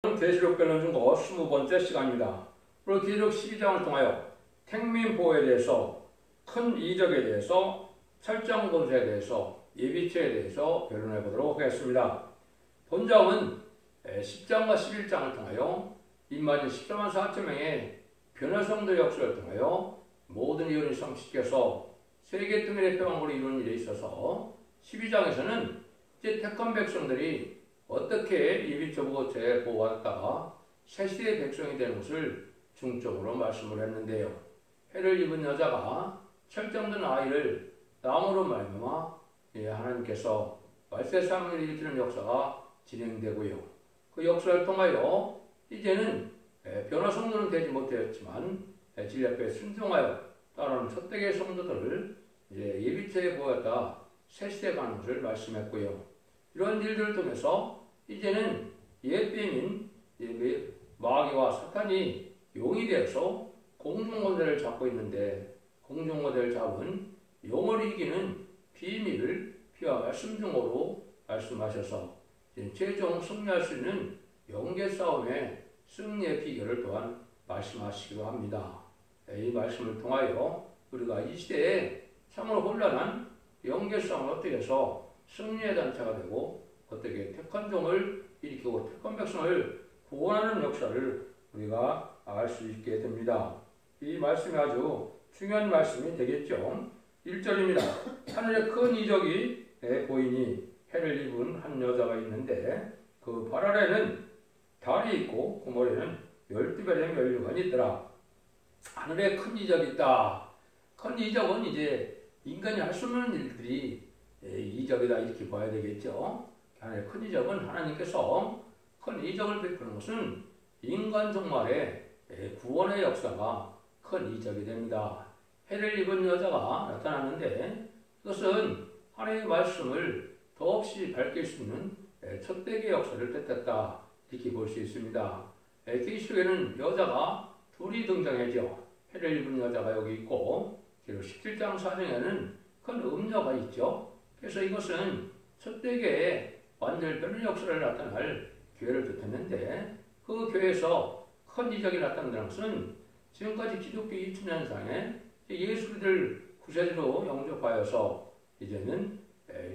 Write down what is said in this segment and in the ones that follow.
계시록 변론 중거 20번째 시간입니다. 오늘 계시록 12장을 통하여 택민보호에 대해서, 큰 이적에 대해서, 철장검사에 대해서, 예비체에 대해서 변론해 보도록 하겠습니다. 본장은 10장과 11장을 통하여 임마진 14만 4천 명의 변화성도 역사를 통하여 모든 예언이 성취돼서 세계 등일의 평화를 이루는 일에 있어서 12장에서는 이제 택한 백성들이 어떻게 예비처부고체에 보호받다가 새시대의 백성이 되는 것을 중점으로 말씀을 했는데요. 해를 입은 여자가 철장된 아이를 낳음으로 말미암아 하나님께서 말세 사명을 일으키는 역사가 진행되고요. 그 역사를 통하여 이제는 변화 성도는 되지 못하였지만 진리 앞에 순종하여 따르는 첫대의 성도들을 이제 예비처에 보호했다 새시대에 가는 것을 말씀했고요. 이런 일들을 통해서 이제는 옛뱀인 마귀와 사탄이 용이 되어서 공중모델을 잡고 있는데, 공중모델을 잡은 용을 이기는 비밀을 피와 말씀 중으로 말씀하셔서 최종 승리할 수 있는 영계 싸움의 승리의 비결을 또한 말씀하시기도 합니다. 이 말씀을 통하여 우리가 이 시대에 참으로 혼란한 영계 싸움을 어떻게 해서 승리의 단체가 되고 어떻게 택한 종을 일으키고 택한 백성을 구원하는 역사를 우리가 알 수 있게 됩니다. 이 말씀이 아주 중요한 말씀이 되겠죠. 1절입니다. 하늘에 큰 이적이 보이니 해를 입은 한 여자가 있는데 그 발 아래는 달이 있고 그 머리에는 12별의 면류관이 있더라. 하늘에 큰 이적이 있다. 큰 이적은 이제 인간이 할 수 없는 일들이 이적이다 이렇게 봐야 되겠죠. 하늘의 큰 이적은 하나님께서 큰 이적을 베푸는 것은 인간 종말의 구원의 역사가 큰 이적이 됩니다. 해를 입은 여자가 나타나는데 그것은 하나님의 말씀을 더없이 밝힐 수 있는 첫대의 역사를 뜻했다 이렇게 볼 수 있습니다. 계시록에는 여자가 둘이 등장하죠. 해를 입은 여자가 여기 있고 17장 4장에는 큰 음녀가 있죠. 그래서 이것은 첫대의 완전히 변의 역사를 나타날 교회를 뜻했는데 그 교회에서 큰 이적이 나타난다는 것은 지금까지 기독교 2000년상에 예수를 구세주로 영접하여서 이제는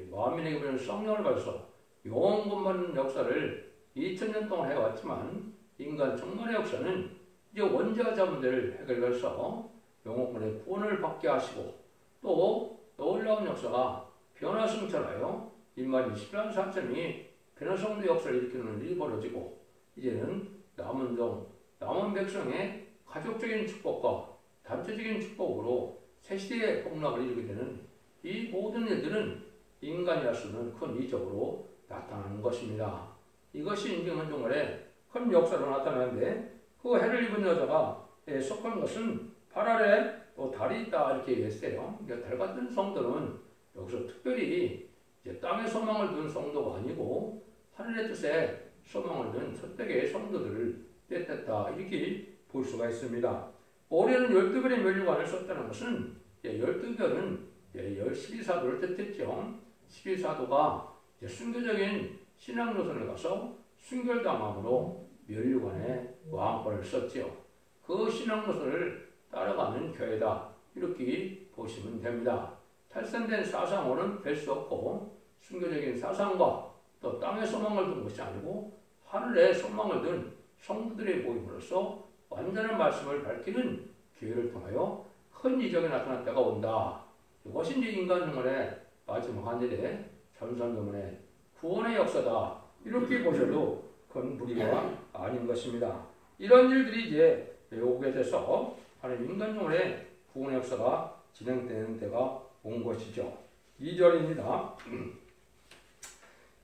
만민에게 보내는 성령을 받아서 영원권받는 역사를 2000년 동안 해왔지만 인간 정말의 역사는 이제 원죄와 문제를 해결해서 영원권의 구원을 받게 하시고 또 놀라운 역사가 변화승천하여 임마진 14만 4천이 변화성도 역사를 일으키는 일이 벌어지고 이제는 남은 종, 남은 백성의 가족적인 축복과 단체적인 축복으로 새시대의 복락을 이루게 되는 이 모든 일들은 인간이 할 수 없는 큰 이적으로 나타나는 것입니다. 이것이 인간 종말의 큰 역사로 나타나는데 그 해를 입은 여자가 속한 것은 발 아래 또 달이 있다 이렇게 얘기했어요. 그러니까 달 같은 성도는 여기서 특별히 이제 땅에 소망을 둔 성도가 아니고 하늘의 뜻에 소망을 둔 첫대의 성도들을 뜻했다 이렇게 볼 수가 있습니다. 올해는 12별의 면류관을 썼다는 것은 12별은 12사도를 뜻했죠. 12사도가 순교적인 신앙 노선을 가서 순결당함으로 면류관에 왕권을 썼죠. 그 신앙 노선을 따라가는 교회다 이렇게 보시면 됩니다. 탈선된 사상으로는 될 수 없고 순교적인 사상과 또 땅의 소망을 둔 것이 아니고 하늘의 소망을 둔 성도들의 모임으로써 완전한 말씀을 밝히는 교회를 통하여 큰 이적이 나타날 때가 온다. 이것이 이제 인간 정원의 마지막 하늘의 전선경원의 구원의 역사다. 이렇게 보셔도 큰 무리가 아닌 것입니다. 이런 일들이 이제 오게 돼서 하나님 인간 정원의 구원의 역사가 진행되는 때가 온 것이죠. 2절입니다.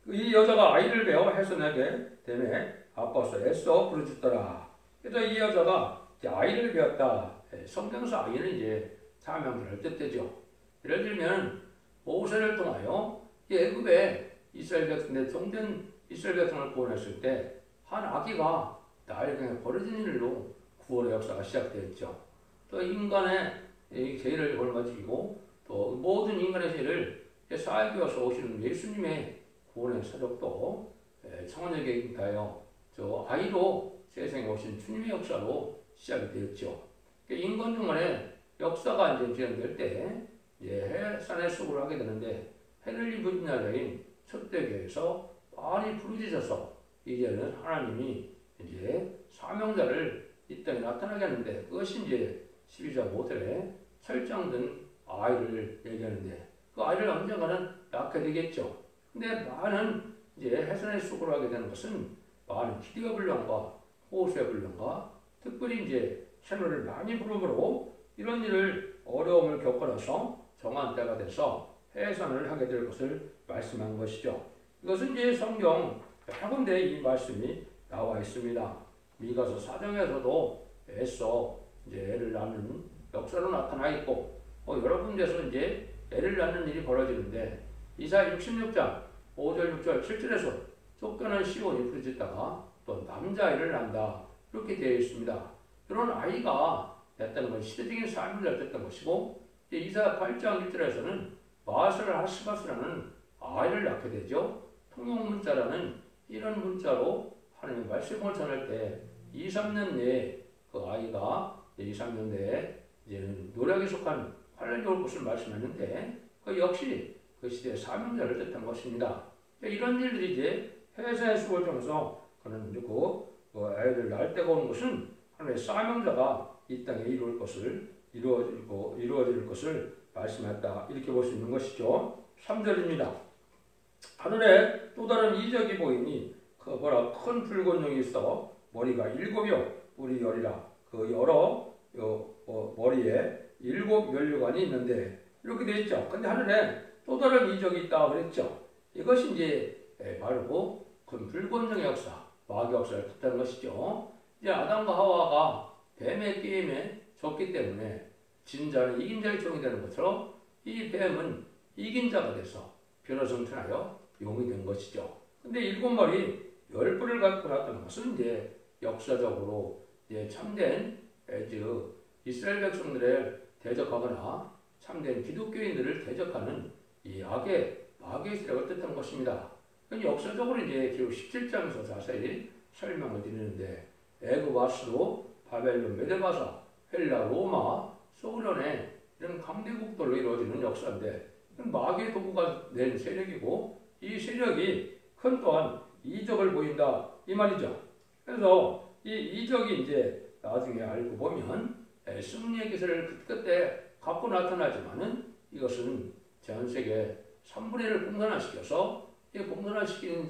이 여자가 아이를 베어 해손에게 되매 아파서 애써 부르짖더라. 그래서 이 여자가 이제 아이를 베었다. 성경에서 아이는 이제 사명들을 뜻되죠. 예를 들면 모세를 통하여 애굽에 이스라엘 백성들 종된 이스라엘 백성을 구원했을 때 한 아기가 나일강에 버려진 일로 구원의 역사가 시작되었죠. 또 인간의 죄를 얼마지고 또 모든 인간의 죄를 사역되어서 오시는 예수님의 구원의 사적도 청원에게 인하여 저 아이로 세상에 오신 주님의 역사로 시작이 되었죠. 인권 동안에 역사가 이제 진행될 때 이제 해산의 수고를 하게 되는데 해를 입은 자인 첫대교에서 많이 부르짖어서 이제는 하나님이 이제 사명자를 이 땅에 나타나게 하는데 그것이 이제 12장 5절에 철장든 아이를 얘기하는데 그 아이를 언젠가는 낳게 되겠죠. 근데 많은 이제 해산의 수고를 하게 되는 것은 많은 기드의 분량과 호수의 분량과 특별히 이제 채널을 많이 부르므로 이런 일을 어려움을 겪어서 정한 때가 돼서 해산을 하게 될 것을 말씀한 것이죠. 이것은 이제 성경 여러 군데 이 말씀이 나와 있습니다. 미가서 4장에서도 애써 이제 애를 낳는 역사로 나타나 있고 여러 군데서 이제 애를 낳는 일이 벌어지는데 이사야 66장 5절 6절 7절에서 쫓겨난 시온이 부르짖다가 또 남자아이를 낳는다 이렇게 되어 있습니다. 그런 아이가 됐다는 건 시대적인 삶을 됐던 것이고 이사야 8장 1절에서는 마하스를 하스바스라는 아이를 낳게 되죠. 통용문자라는 이런 문자로 하나님의 말씀을 전할 때 2, 3년 내에 그 아이가 2, 3년 내에 이제는 노력에 속한 환란이 올 것을 말씀했는데 그 역시 그 시대의 사명자를 뜻한 것입니다. 이런 일들이 이제 해산의 수고를 통해서 그는 그 아이를 낳을 때가 오는 것은 하나님의 사명자가 이 땅에 이루어질 것을 말씀했다. 이렇게 볼 수 있는 것이죠. 3절입니다. 하늘에 또 다른 이적이 보이니 큰 붉은 용이 있어 머리가 7이요 뿔이 10이라 그 여러 머리에 7 면류관이 있는데 이렇게 되어 있죠. 근데 하늘에 또 다른 이적이 있다고 그랬죠. 이것이 이제 바로 큰 붉은 용의 역사, 마귀 역사를 뜻하는 것이죠. 이제 아담과 하와가 뱀의 게임에 졌기 때문에 진 자는 이긴 자의 종이 되는 것처럼 이 뱀은 이긴 자가 돼서 변화성천하여 용이 된 것이죠. 근데 7머리 10뿔을 갖고 나타난 것은 이제 역사적으로 이제 참된 이스라엘 백성들을 대적하거나 참된 기독교인들을 대적하는 이 마귀의 세력을 뜻한 것입니다. 역사적으로 이제 기록 17장에서 자세히 설명을 드리는데 애굽, 아수르, 바벨론, 메데바사, 헬라, 로마, 소련의 이런 강대국들로 이루어지는 역사인데 마귀의 도구가 낸 세력이고 이 세력이 큰 또한 이적을 보인다 이 말이죠. 그래서 이 이적이 이제 나중에 알고 보면 승리의 기세를 그때 갖고 나타나지만은 이것은 전 세계 3분의 1을 공산화시켜서 이 공산화시킨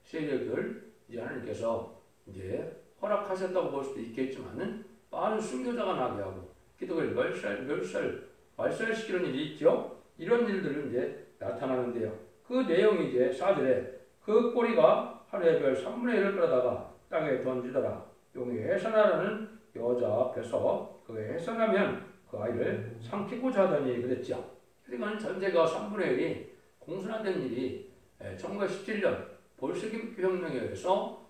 세력을 이제 하나님께서 이제 허락하셨다고 볼 수도 있겠지만은 많은 순교자가 나게 하고 기독교를 말살시키는 일이 있죠. 이런 일들을 이제 나타나는데요. 그 내용이 이제 4절에 그 꼬리가 하늘의 별 3분의 1을 끌어다가 땅에 던지더라. 용이 해산하라는 여자 앞에서 그 해산하면 그 아이를 삼키고자 하더니 그랬죠. 그러니까 전세가 3분의 1이 공산화된 일이 1917년 볼셰비키 혁명에 의해서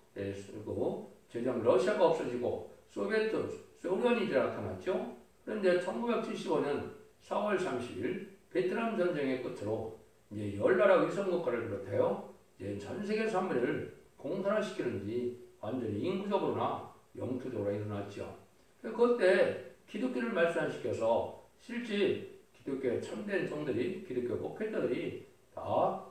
제정 러시아가 없어지고 소련이 이제 나타났죠. 그런데 1975년 4월 30일 베트남 전쟁의 끝으로 이제 열나라 위성국가를 비롯하여 이제 전 세계 3분의 1을 공산화시키는 일이 완전히 인구적으로나 영토적으로 일어났죠. 그때 기독교를 말살시켜서 실제 기독교의 참된 종들이 기독교 목회자들이 다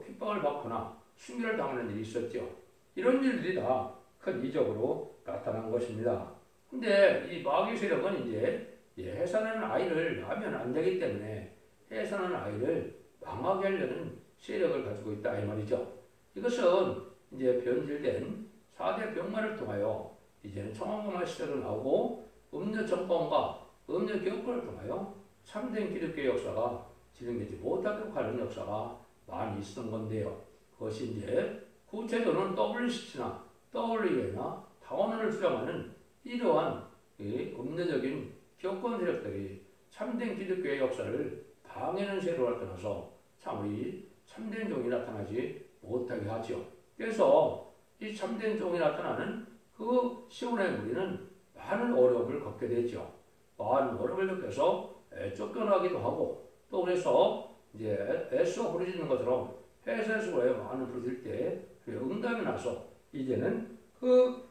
핍박을 받거나 순교를 당하는 일이 있었죠. 이런 일들이 다 큰 이적으로 나타난 것입니다. 근데 이 마귀 세력은 이제 해산하는 아이를 낳으면 안 되기 때문에 해산하는 아이를 망하게 하려는 세력을 가지고 있다 이 말이죠. 이것은 이제 변질된 4대 병마를 통하여 이제는 청원공화 시대로 나오고 음료 정권과 음료 교권을 통하여 참된 기독교 역사가 진행되지 못하도록 하는 역사가 많이 있었던 건데요. 그것이 이제 구체적으로는 WCC나 WEA나 다원을 주장하는 이러한 음료적인 교권 세력들이 참된 기독교의 역사를 방해하는 세력을 떠나서 참된 종이 나타나지 못하게 하죠. 그래서 이 참된 종이 나타나는 그 시온의 무리는 많은 어려움을 겪게 되죠. 많은 어려움을 겪어서 쫓겨나기도 하고 또 그래서 이제 애써 부르짖는 것처럼 해산수고에 많은 부르짖을 때 응답이 나서 이제는 그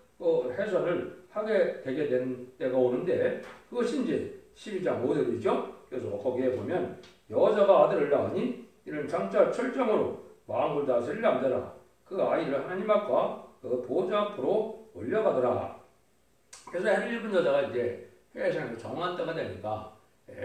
해설을 하게 되게 된 때가 오는데 그것이 이제 12장 5절이죠. 그래서 거기에 보면 여자가 아들을 낳으니 이는 장차 철정으로 만국을 다스릴 남자라. 그 아이를 하나님 앞과 그 보좌 앞으로 올려가더라. 그래서 해를 입은 여자가 이제 해외에서는 정한 때가 되니까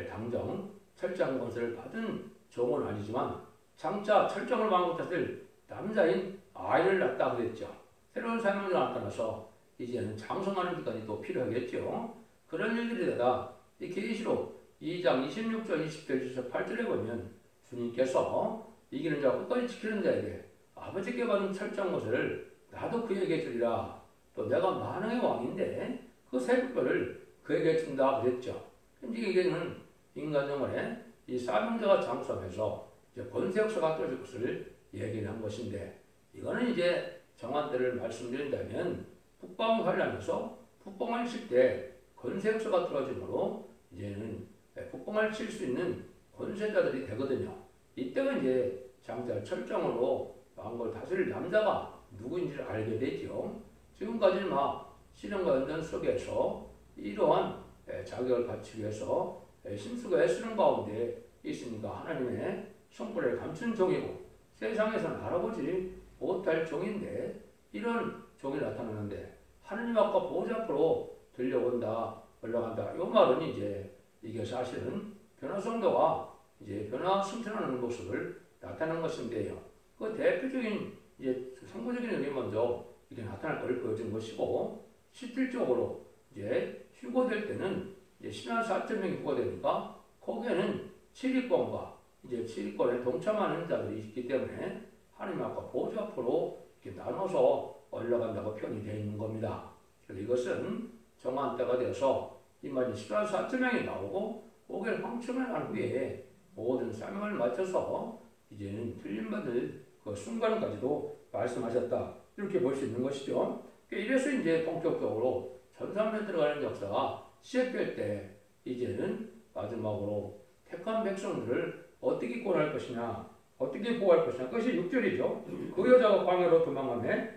당정 철장 권세를 받은 종은 아니지만 장차 철정을 만국 다스릴 남자인 아이를 낳았다 그랬죠. 새로운 사명자가 나타나서 이제는 장성하는 기간이 또 필요하겠죠. 그런 일들이 되다 이 계시록 2장 26절 20절 28절에 보면 주님께서 이기는 자와 끝까지 지키는 자에게 아버지께 받은 철장 권세를 나도 그에게 주리라. 또 내가 만왕의 왕인데 그 새벽별을 그에게 준다 그랬죠. 현재 이게는 인간 영혼에 이 사명자가 장성해서 이제 권세 역사가 떨어질 것을 얘기를 한 것인데 이거는 이제 정한 때를 말씀드린다면 북방 환란에서 북방을 칠 때 권세 역사가 떨어지므로 이제는 북방을 칠 수 있는 권세자들이 되거든요. 이때가 이제 장자 철정으로 왕국을 다스릴 남자가 누구인지를 알게 되죠. 지금까지는 막 시련과 연전 속에서 이러한 자격을 갖추기 위해서 힘쓰고 애쓰는 가운데 있으니까 하나님의 성품을 감춘 종이고 세상에서는 알아보지 못할 종인데 이런 종이 나타나는데 하나님 앞과 보좌 앞으로 들려온다 올라간다. 이 말은 이제 이게 사실은 변화 성도가 이제 변화 승천하는 모습을 나타내는 것인데요. 그 대표적인 이제 성부적인 의미 먼저 이게 나타날 걸 보여준 것이고 실질적으로 이제 휴거될 때는 이제 신한 4,000명이 휴거되니까 거기에는 7위권과 이제 7위권에 동참하는 자들이 있기 때문에 하나님 앞과 보좌 앞으로 이렇게 나눠서 올라간다고 표현이 되어 있는 겁니다. 그래서 이것은 정한 때가 되어서 이만이 신한 4,000명이 나오고 고개를 황청을 한 후에 모든 사명을 마쳐서 이제는 틀림받을 그 순간까지도 말씀하셨다. 이렇게 볼 수 있는 것이죠. 이래서 이제 본격적으로 전산에 들어가는 역사가 시작될 때 이제는 마지막으로 택한 백성들을 어떻게 구원할 것이냐, 어떻게 보호할 것이냐. 그것이 6절이죠. 그 여자가 광야로 도망가매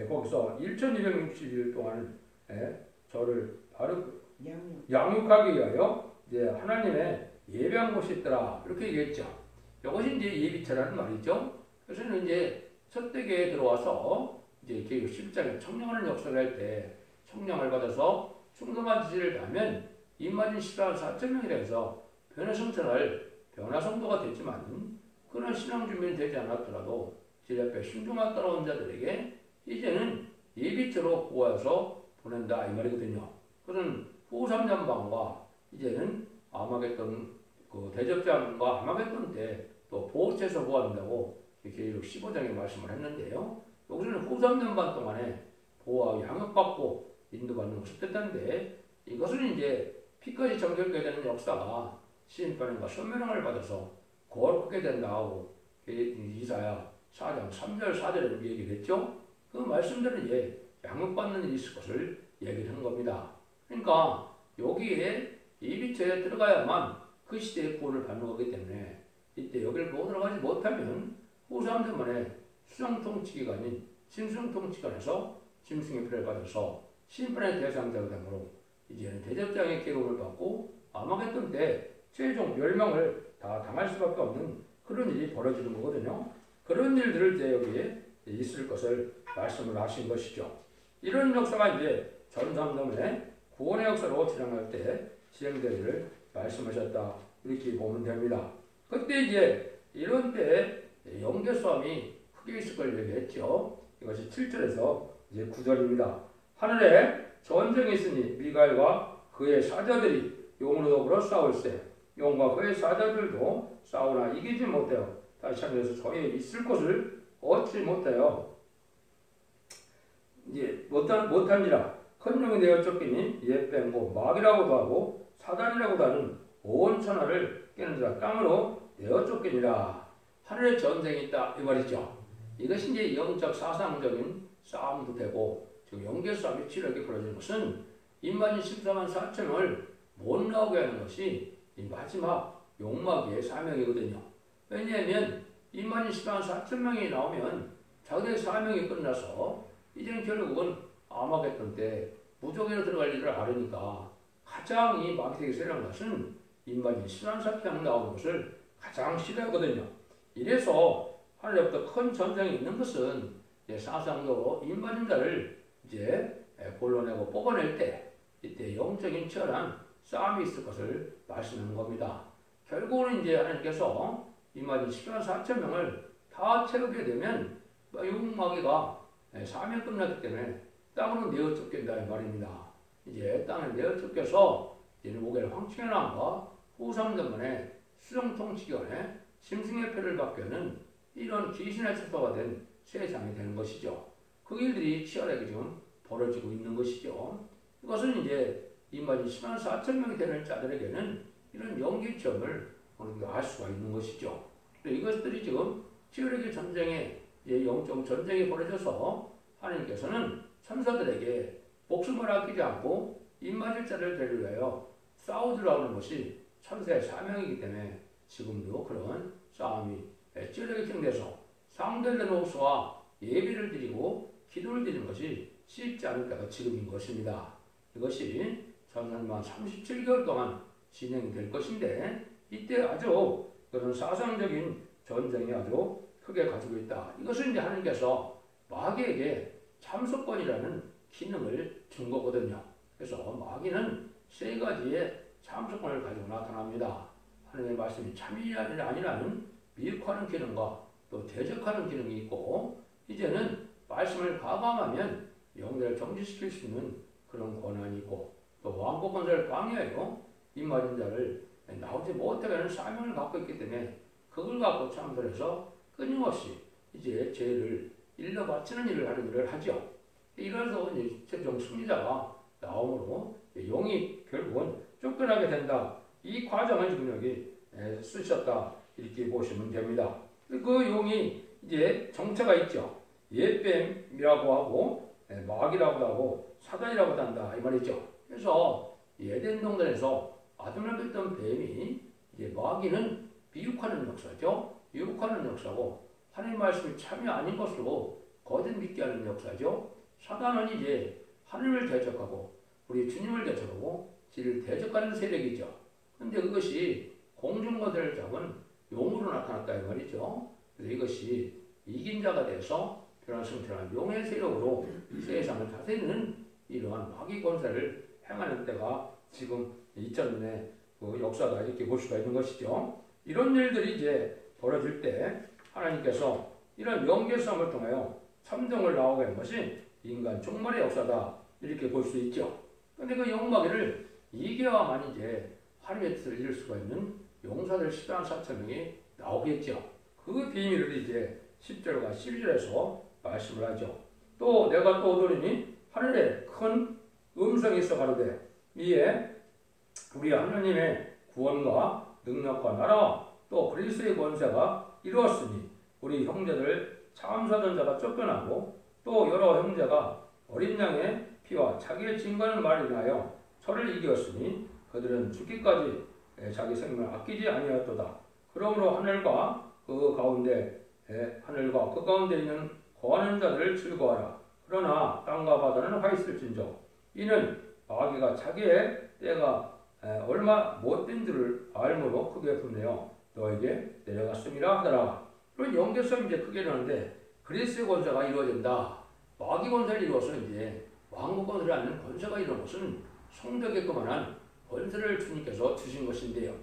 거기서 1260일 동안 저를 바로 양육하기 위하여 이제 하나님의 예배한 곳이 있더라. 이렇게 얘기했죠. 이것이 이제 예비체라는 말이죠. 그래서 이제 첫 대계에 들어와서 이제 계획 11장에 청량하는 역사를 할 때 청량을 받아서 충성한 지지를 하면 임마진 14,000명이라 해서 변화성찰할 변화성도가 됐지만 그런 신앙 준비는 되지 않았더라도 제 앞에 순종하 따라온 자들에게 이제는 예비체로 구하여서 보낸다 이 말이거든요. 그런 후 3년방과 이제는 아마겟돈 그 대접장과 아마겟돈 때 또 보호체에서 구한다고 계시록 15장에 말씀을 했는데요. 여기서는 후 3년 반 동안에 보호하고 양육받고 인도받는 것이 됐다는데 이것은 이제 피까지 정결되게 되는 역사가 시인편과 선명을 받아서 거룩하게 된다고 이사야 4장 3절 4절에 얘기를 했죠. 그 말씀들은 이제 양육받는 일이 있을 것을 얘기를 한 겁니다. 그러니까 여기에 예비체에 들어가야만 그 시대의 구원을 받는 거기 때문에 이때 여기를 못 들어가지 못하면 후 사람들 만에 수정통치기가 아닌 심승통치관에서 짐승의 표를 받아서 심판의 대상자가 되므로 이제는 대접장의 계급을 받고 아마겟돈 때 최종 멸망을 다 당할 수밖에 없는 그런 일이 벌어지는 거거든요. 그런 일들을 이제 여기에 있을 것을 말씀을 하신 것이죠. 이런 역사가 이제 전삼dom의 구원의 역사로 진행할 때 진행될 일을 말씀하셨다. 이렇게 보면 됩니다. 그때 이제 이런 때 영계수함이 크게 있을 걸 얘기했죠. 이것이 7절에서 이제 9절입니다. 하늘에 전쟁이 있으니 미가엘과 그의 사자들이 용으로 더불어 싸울세. 용과 그의 사자들도 싸우나 이기지 못해요. 다시 하늘에서 저희에 있을 것을 얻지 못해요. 이제 못한지라 큰 용이 되어 쫓기니 옛 뺀고 막이라고도 하고 사단이라고도 하는 온 천하를 깨는 자가 땅으로 내어 쫓기니라. 하늘에 전쟁이 있다 이 말이죠. 이것이 이제 영적 사상적인 싸움도 되고 지금 영계 싸움이 치열하게 벌어지는 것은 임마진 14만 4천을 못 나오게 하는 것이 이 마지막 용마기의 사명이거든요. 왜냐하면 임마진 14만 4천 명이 나오면 자기의 사명이 끝나서 이제는 결국은 아마겟돈 때 무적으로 들어갈 일을 알으니까 가장 이 마귀에게 세려는 것은 인간이 신앙사평 나오는 것을 가장 싫어하거든요. 이래서 하늘로부터 큰 전쟁이 있는 것은 이제 사상적으로 인간인자를 이제 골라내고 뽑아낼 때 이때 영적인 치열한 싸움이 있을 것을 말씀하는 겁니다. 결국은 이제 하나님께서 인간인 10만 4천 명을 다 채우게 되면 육마귀가 사명이 끝났기 때문에 땅으로 내어 쫓긴다 이 말입니다. 이제 땅에 내어 쫓겨서 이제 목에를 황충의 남과 후삼전만의 수정통치기관에 짐승의 표를 받게 하는 이런 귀신의 처소가 된 세상이 되는 것이죠. 그 일들이 치열하게 지금 벌어지고 있는 것이죠. 이것은 이제 인간이 10만 4천 명이 되는 자들에게는 이런 연기점을 어느 정도 알 수가 있는 것이죠. 이것들이 지금 치열하게 전쟁에 영적 전쟁이 벌어져서 하나님께서는 천사들에게 목숨을 아끼지 않고 입맞을 자를 데리려 싸우더라 하는 것이 천사의 사명이기 때문에 지금도 그런 싸움이 치열하게 경돼서 상대된 옥수와 예비를 드리고 기도를 드리는 것이 쉽지 않을 때가 지금인 것입니다. 이것이 전년만 37개월 동안 진행이 될 것인데 이때 아주 그런 사상적인 전쟁이 아주 크게 가지고 있다. 이것은 이제 하나님께서 마귀에게 참석권이라는 기능을 준 거거든요. 그래서 마귀는 세 가지의 참석권을 가지고 나타납니다. 하나님의 말씀이 참이 아니라는 미혹하는 기능과 또 대적하는 기능이 있고 이제는 말씀을 가감하면 영들을 정지시킬 수 있는 그런 권한이 있고 또 왕국 건설을 방해하여 입맞은 자를 나오지 못하게 하는 사명을 갖고 있기 때문에 그걸 갖고 참선해서 끊임없이 이제 죄를 일러 바치는 일을 하는 일을 하죠. 이래서 이제 최종 승리자가 나옴으로 용이 결국은 쫓겨나게 된다. 이 과정을 지금 여기 쓰셨다 이렇게 보시면 됩니다. 그 용이 이제 정체가 있죠. 옛뱀이라고 하고 마귀라고도 하고 사단이라고도 한다 이 말이죠. 그래서 에덴 동산에서 아담을 뺐던 뱀이 이제 마귀는 미혹하는 역사죠. 유혹하는 역사고 하나님 말씀이 참이 아닌 것으로 거듭 믿게 하는 역사죠. 사단은 이제 하늘을 대적하고 우리 주님을 대적하고 지를 대적하는 세력이죠. 그런데 그것이 공중것을 잡은 용으로 나타났다 이 말이죠. 그래서 이것이 이긴 자가 돼서 변화승천한 용의 세력으로 세상을 다스리는 이러한 마귀 권세를 행하는 때가 지금 2000년의 그 역사다 이렇게 볼 수가 있는 것이죠. 이런 일들이 이제 벌어질 때 하나님께서 이런 영계 싸움을 통하여 참정을 나오게 한 것이 인간 종말의 역사다 이렇게 볼 수 있죠. 그런데 그 영마귀를 이겨야만 이제 하나님의 뜻을 이룰 수가 있는 용사들 10만 4천 명이 나오겠죠. 그 비밀을 이제 10절과 11절에서 말씀을 하죠. 또 내가 또 오더니 하늘에 큰 음성이 있어 가로되 이에 우리 하나님의 구원과 능력과 나라와 또 그리스도의 권세가 이루었으니 우리 형제들 참사던 자가 쫓겨나고 또 여러 형제가 어린 양의 피와 자기의 증거하는 말을 인하여 저를 이겼으니 그들은 죽기까지 자기 생명을 아끼지 아니하였도다. 그러므로 하늘과 그 가운데 있는 거하는 자들을 즐거워하라. 그러나 땅과 바다는 화 있을진저 이는 마귀가 자기의 때가 얼마 못된 줄을 알므로 크게 분내어 너에게 내려갔음이라 하더라. 그런 연계성이 이제 크게 일어나는데 그리스의 권세가 이루어진다. 마귀 권세를 이루어서 이제 왕국 권세를 하는 권세가 이루어진 것은 성벽에 그만한 권세를 주님께서 주신 것인데요.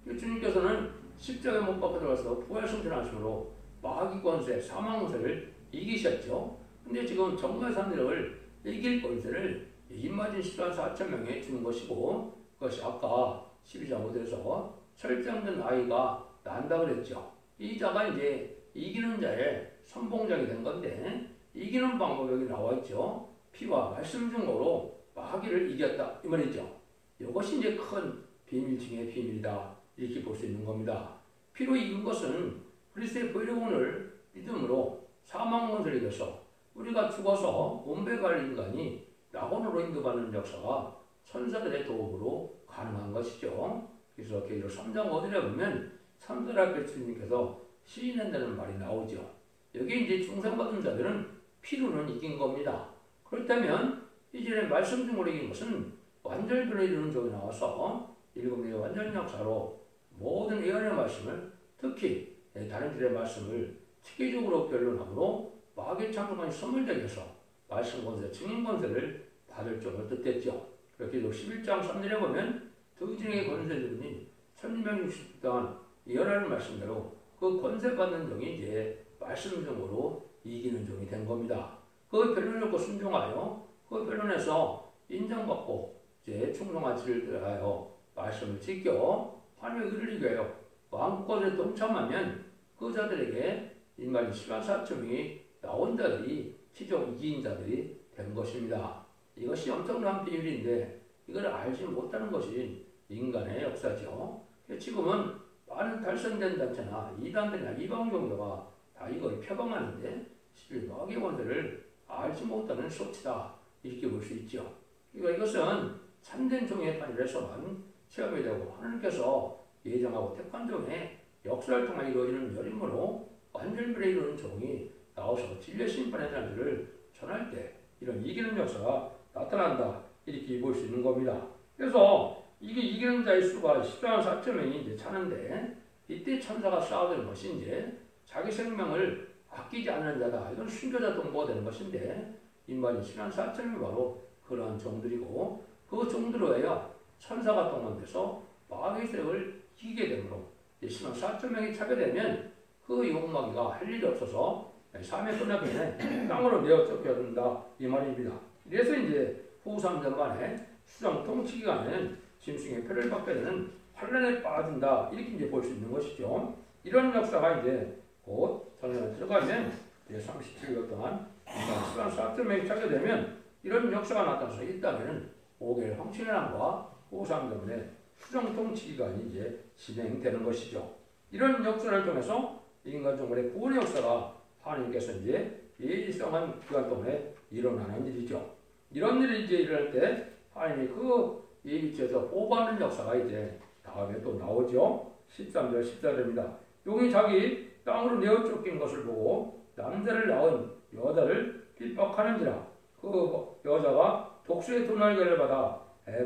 주님께서는 십자가에 못 박혀 들어가서 부활 승천하심으로 마귀 권세, 사망 권세를 이기셨죠. 근데 지금 정말 사람들을 이길 권세를 입맞은 10만 4천 명에 주는 것이고 그것이 아까 12장 5절에서 철장된 아이가 난다 그랬죠. 이 자가 이제 이기는 자의 선봉장이 된 건데 이기는 방법이 여기 나와 있죠. 피와 말씀 증거로 마귀를 이겼다 이 말이죠. 이것이 이제 큰 비밀 중의 비밀이다 이렇게 볼 수 있는 겁니다. 피로 이긴 것은 그리스도의 보혈공을 믿음으로 사망 권세를 이겨서 우리가 죽어서 몸배갈 인간이 낙원으로 인도받는 역사가 천사들의 도움으로 가능한 것이죠. 그래서 계시록 3장 5절에 보면 천사들의 주님께서 시인한다는 말이 나오죠. 여기 이제 중상받은 자들은 피로는 이긴 겁니다. 그렇다면 이전에 말씀 중으로 이 것은 완전변을 이루는 종이 나와서 일곱의 완전 역사로 모든 예언의 말씀을 특히 다른 줄의 말씀을 체계적으로 변론함으로 마귀 창조관이 선물되게 해서 말씀 권세, 증인 권세를 받을 점을 뜻했죠. 그렇게 11장 3절에 보면 등진의 권세들이 1660 동안 예언하는 말씀대로 그 권세 받는 종이 이제 말씀 종으로 이기는 종이 된 겁니다. 그 변론을 듣고 순종하여 그 변론에서 인정받고 이제 충성한 지를 들하여 말씀을 지켜 하나님의 의를 위하여 왕국권에 동참하면 그 자들에게 인간의 시간사점이 나온 자들이 최종 이긴 자들이 된 것입니다. 이것이 엄청난 비밀인데 이걸 알지 못하는 것이 인간의 역사죠. 지금은 많은 달성된 단체나 이단들이나 이방 종교가 다 이걸 표방하는데 실제 마귀의 권세를 알지 못하는 소치다 이렇게 볼 수 있죠. 이것은 참된 종의 단일에서만 체험이 되고 하나님께서 예정하고 택한 종의 역사를 통해 이루어지는 열임으로 완전변에 이루는 종이 나와서 진리의 심판의 날들을 전할 때 이런 이기는 역사가 나타난다 이렇게 볼 수 있는 겁니다. 그래서 이게 이기는 자의 수가 14만 4천 명이 이제 차는데 이때 천사가 싸우는 것이 이제 자기 생명을 아끼지 않는 자다. 이건 순교자 동보가 되는 것인데 인간이 14만 4천 명이 바로 그러한 종들이고 그 종들로 해야 천사가 동원돼서 마귀의 세력을 이기게 되므로 14만 4천 명이 차게 되면 그 욕마귀가 할 일이 없어서 삶의 끝나기 전에 땅으로 내어 쫓겨야 된다 이 말입니다. 그래서 이제 후 3년 만에 수령 통치 기간에는 짐승의 표를 받게 되는 환란에 빠진다 이렇게 이제 볼 수 있는 것이죠. 이런 역사가 이제 곧 전에 들어가면 37년 동안 14만 4천 명이 차게 되면 이런 역사가 나타나서 있다면 5개월 황치년왕과 후 3년에 수령 통치 기간이 이제 진행되는 것이죠. 이런 역사를 통해서 인간 종말의 구원의 역사가 하나님께서 이제 예지성한 기간 동안에 일어나는 일이죠. 이런 일이 이제 일어날 때 하나님이 그 예비처에서 보호하는 역사가 이제 다음에 또 나오죠. 13절 14절입니다. 용이 자기 땅으로 내어 쫓긴 것을 보고 남자를 낳은 여자를 핍박하는지라 그 여자가 독수의 두 날개를 받아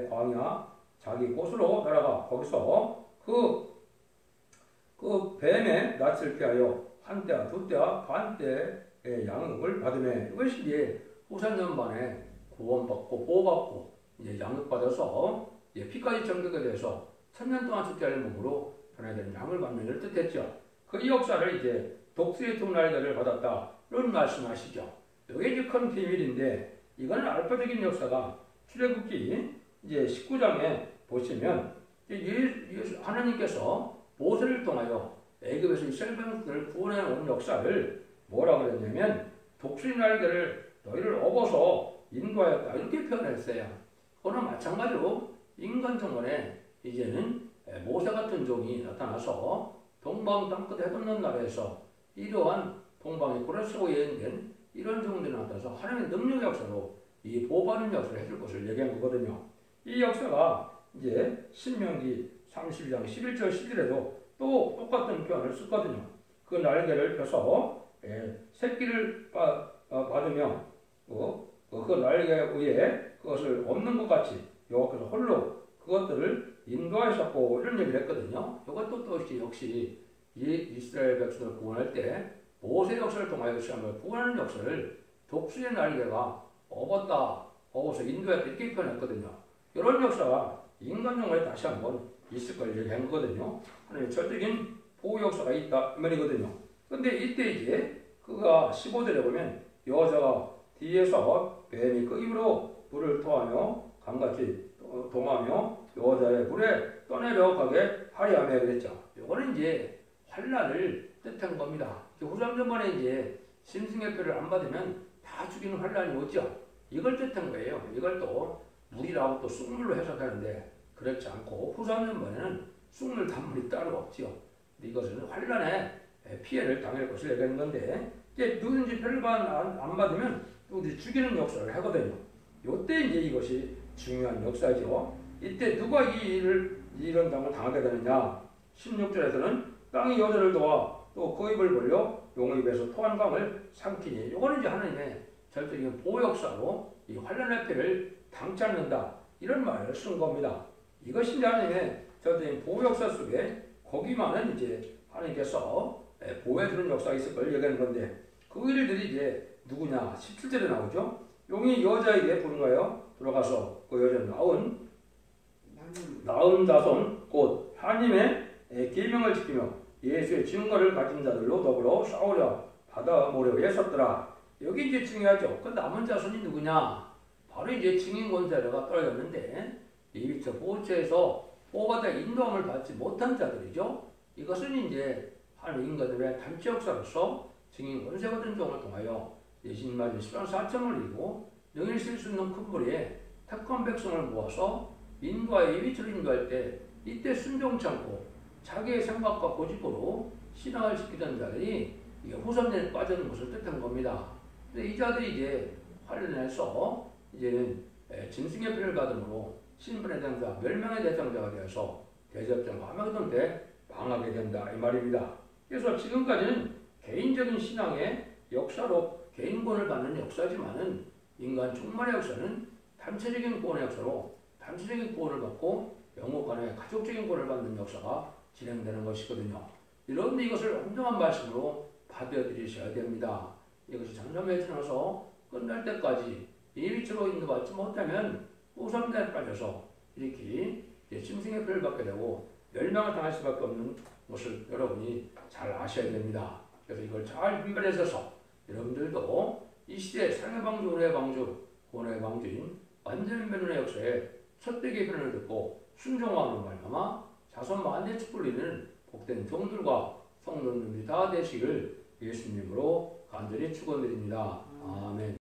광야 자기 곳으로 날아가 거기서 그 뱀의 낯을 피하여 한 때와 두 때와 반 때의 양육을 받으며 이것이 이제 후산년 만에 구원받고 보호받고 이제 양육받아서 피까지 정결에 대해서 1000년 동안 숙제할 몸으로 변화되는 양을 받는 것을 뜻했죠. 그 역사를 이제 독수의 두 날개를 받았다 이런 말씀하시죠. 이게 이제 큰 비밀인데 이거는 알파적인 역사가 출애굽기 이제 19장에 보시면 하나님께서 모세를 통하여 애굽에서 이스라엘 백성들을 구원해 온 역사를 뭐라고 그랬냐면 독수리 날개를 너희를 업어서 인도하였다 이렇게 표현했어요. 그거는 마찬가지로 인간 정원에 이제는 모세 같은 종이 나타나서 동방 땅끝 해돋는 나라에서 이러한 동방의 고레스고 예언된 이런 종들이 나타나서 하나님의 능력 역사로 이 보호받는 역사를 해줄 것을 얘기한 거거든요. 이 역사가 이제 신명기 32장 11절 11절에도 또 똑같은 표현을 썼거든요. 그 날개를 펴서 새끼를 받으며 그 날개 위에 그것을 없는 것 같이 여호와께서 홀로 그것들을 인도하셨고 이런 얘기를 했거든요. 이것도 또 역시 이스라엘 백성을 구원할 때 모세 역사를 통하여 이스라엘을 구원하는 역사를 독수리의 날개가 업어서 인도했다 이렇게 표현했거든요. 이런 역사가 인간 영혼에 다시 한번 있을 걸 얘기한 거거든요. 하나님의 절대적인 보호 역사가 있다 이 말이거든요. 근데 이때 이제 그가 15절에 보면 여자가 뒤에서 뱀이 그 입으로 물을 토하며 강같이 동하며 여자의 물에 떠내려가게 하리하며 그랬죠. 이거는 이제 환란을 뜻한 겁니다. 후삼전만에 이제 짐승의 표를 안 받으면 다 죽이는 환란이 오죠. 이걸 뜻한 거예요. 이걸 또 물이라고 또 쑥물로 해석하는데 그렇지 않고 후삼전만에는 쑥물 단물이 따로 없죠. 이것은 환란에 피해를 당할 것을 얘기하는 건데 이제 누구든지 표를 안 받으면 누구든지 죽이는 역사를 하거든요. 이때 이제 이것이 중요한 역사죠. 이때 누가 이런 당을 당하게 되느냐. 16절에서는 땅이 여자를 도와 또 그 입을 벌려 용의 입에서 토한 강을 삼키니 이거는 이제 하나님의 절대적인 보호 역사로 이 환란의 피를 당치 않는다. 이런 말을 쓴 겁니다. 이것이 이제 하나님의 저들의 보호 역사 속에 거기만은 이제 하나님께서 보호해 주는 역사가 있을 걸 얘기하는 건데 그 일들이 이제 누구냐? 17절에 나오죠. 용이 여자에게 부른 거예요. 들어가서 그 여자는 나은 자손 곧 하나님의 계명을 지키며 예수의 증거를 가진 자들로 더불어 싸우려 받아 모려에 섰더라. 여기 이제 중요하죠. 그 남은 자손이 누구냐? 바로 이제 증인 권세자가 떨어졌는데 레위기서 보호처에서 뽑아다 인도함을 받지 못한 자들이죠. 이것은 이제 하나님 인간들의 단체 역사로서 증인 권세 같은 종을 통하여 예수님 맞은 10만 4천을 이루고 능히 쓸 수 있는 큰 무리에 택한 백성을 모아서 인도와 예비처를 인도할 때 이때 순종치 않고 자기의 생각과 고집으로 신앙을 지키던 자들이 후손에 빠지는 것을 뜻한 겁니다. 근데 이 자들이 이제 환란해서 이제는 짐승의 피를 받음으로 신분의 대상자, 멸망의 대상자가 되어서 대접전 화명동 때 망하게 된다 이 말입니다. 그래서 지금까지는 개인적인 신앙의 역사로 개인권을 받는 역사지만은 인간 충만의 역사는 단체적인 구원의 역사로 단체적인 구원을 받고 영국 간의 가족적인 구원을 받는 역사가 진행되는 것이거든요. 여러분들 이것을 온전한 말씀으로 받아들이셔야 됩니다. 이것이 장점에 지나서 끝날 때까지 예비처로 인도받지 못하면 후삼대에 빠져서 이렇게 짐승의 피를 받게 되고 멸망을 당할 수밖에 없는 것을 여러분이 잘 아셔야 됩니다. 그래서 이걸 잘 분별해서 여러분들도 이 시대의 상해 방주, 은혜 방주, 구원의 방주인 완전 변론의 역사에 첫대기의 변론을 듣고 순종하는 말마마 자손 만대 축불리는 복된 종들과 성도님들이 다 되시기를 예수님으로 간절히 축원드립니다. 아멘.